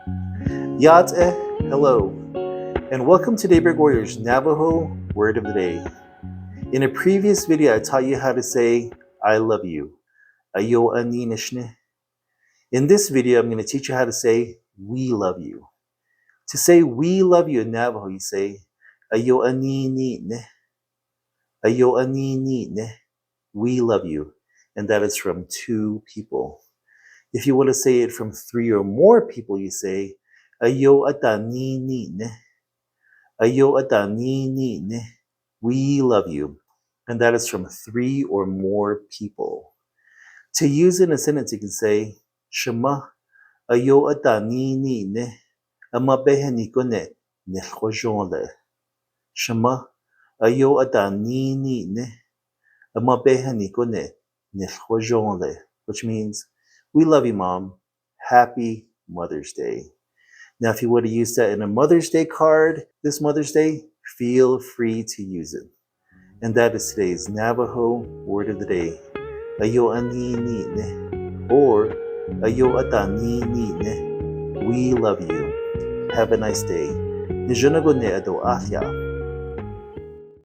Yat'e, hello, and welcome to Daybreak Warriors Navajo Word of the Day. In a previous video, I taught you how to say, I love you. Ayóó'ánííníi'ní. In this video, I'm going to teach you how to say, we love you. To say we love you in Navajo, you say, Ayóó'ánííníi'ní. Ayóó'ánííníi'ní. We love you. And that is from two people. If you want to say it from three or more people, you say, Ayóó'ádanííníi'ní. Ayóó'ádanííníi'ní. We love you. And that is from three or more people. To use it in a sentence, you can say, Shema Ayóó'ádanííníi'ní amabehenikone nechwajonle. Shema Ayóó'ádanííníi'ní amabehenikone nechwajonle. Which means, we love you, Mom. Happy Mother's Day. Now, if you want to use that in a Mother's Day card this Mother's Day, feel free to use it. And that is today's Navajo Word of the Day. Ayóó'ánííníi'ní or Ayóó'ádanííníi'ní. We love you. Have a nice day. Nijunago ne ado ahya.